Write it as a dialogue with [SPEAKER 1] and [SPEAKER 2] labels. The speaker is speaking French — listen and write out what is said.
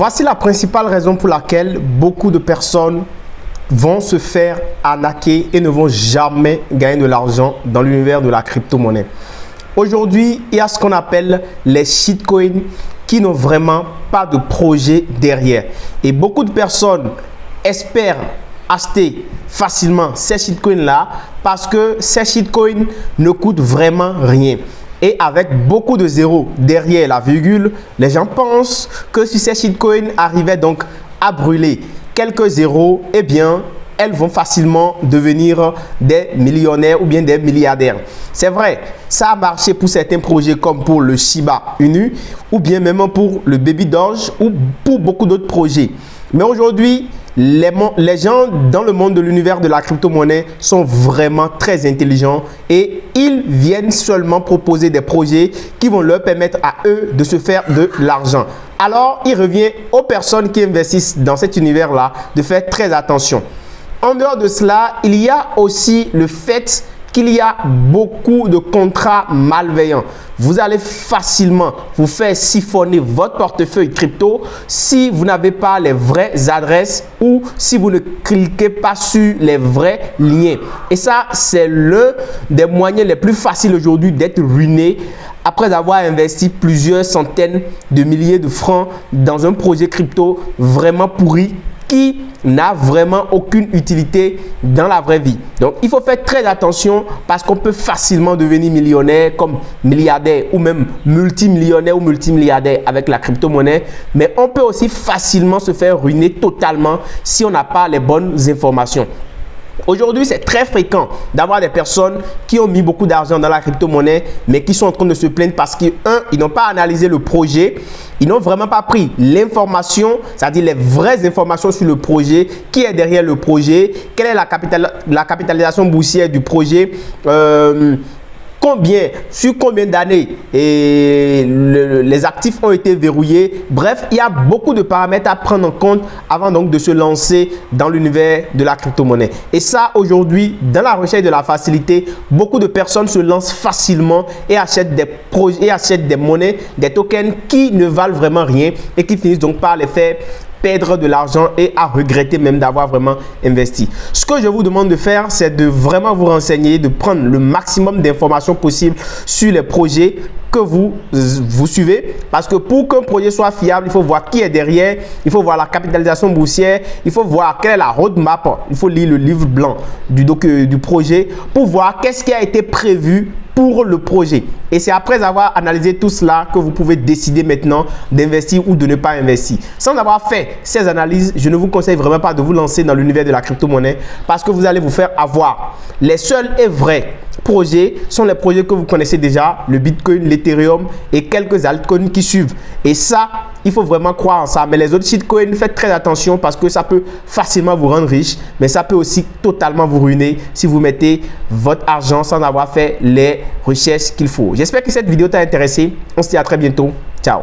[SPEAKER 1] Voici la principale raison pour laquelle beaucoup de personnes vont se faire arnaquer et ne vont jamais gagner de l'argent dans l'univers de la crypto-monnaie. Aujourd'hui, il y a ce qu'on appelle les shitcoins qui n'ont vraiment pas de projet derrière. Et beaucoup de personnes espèrent acheter facilement ces shitcoins-là parce que ces shitcoins ne coûtent vraiment rien. Et avec beaucoup de zéros derrière la virgule, les gens pensent que si ces shitcoins arrivaient donc à brûler quelques zéros, eh bien, elles vont facilement devenir des millionnaires ou bien des milliardaires. C'est vrai, ça a marché pour certains projets comme pour le Shiba Inu ou bien même pour le Baby Doge ou pour beaucoup d'autres projets. Mais aujourd'hui, les gens dans le monde de l'univers de la crypto-monnaie sont vraiment très intelligents et ils viennent seulement proposer des projets qui vont leur permettre à eux de se faire de l'argent. Alors, il revient aux personnes qui investissent dans cet univers-là de faire très attention. En dehors de cela, il y a aussi le fait qu'il y a beaucoup de contrats malveillants. Vous allez facilement vous faire siphonner votre portefeuille crypto si vous n'avez pas les vraies adresses ou si vous ne cliquez pas sur les vrais liens. Et ça, c'est l'un des moyens les plus faciles aujourd'hui d'être ruiné après avoir investi plusieurs centaines de milliers de francs dans un projet crypto vraiment pourri qui n'a vraiment aucune utilité dans la vraie vie. Donc, il faut faire très attention parce qu'on peut facilement devenir millionnaire comme milliardaire ou même multimillionnaire ou multimilliardaire avec la crypto-monnaie. Mais on peut aussi facilement se faire ruiner totalement si on n'a pas les bonnes informations. Aujourd'hui, c'est très fréquent d'avoir des personnes qui ont mis beaucoup d'argent dans la crypto-monnaie, mais qui sont en train de se plaindre parce qu'ils n'ont pas analysé le projet, ils n'ont vraiment pas pris l'information, c'est-à-dire les vraies informations sur le projet, qui est derrière le projet, quelle est la capitalisation boursière du projet, sur combien d'années les actifs ont été verrouillés. Bref, il y a beaucoup de paramètres à prendre en compte avant donc de se lancer dans l'univers de la crypto-monnaie. Et ça, aujourd'hui, dans la recherche de la facilité, beaucoup de personnes se lancent facilement et achètent des projets, achètent des monnaies, des tokens qui ne valent vraiment rien et qui finissent donc par les faire perdre de l'argent et à regretter même d'avoir vraiment investi. Ce que je vous demande de faire, c'est de vraiment vous renseigner, de prendre le maximum d'informations possibles sur les projets que vous suivez, parce que pour qu'un projet soit fiable, il faut voir qui est derrière, il faut voir la capitalisation boursière, il faut voir quelle est la roadmap, il faut lire le livre blanc du projet pour voir qu'est-ce qui a été prévu pour le projet. Et c'est après avoir analysé tout cela que vous pouvez décider maintenant d'investir ou de ne pas investir. Sans avoir fait ces analyses, je ne vous conseille vraiment pas de vous lancer dans l'univers de la crypto-monnaie parce que vous allez vous faire avoir. Les seuls et vrais projets sont les projets que vous connaissez déjà, le Bitcoin, l'Ethereum et quelques altcoins qui suivent. Et ça, il faut vraiment croire en ça. Mais les autres shitcoins, faites très attention parce que ça peut facilement vous rendre riche, mais ça peut aussi totalement vous ruiner si vous mettez votre argent sans avoir fait les recherches qu'il faut. J'espère que cette vidéo t'a intéressé. On se dit à très bientôt. Ciao.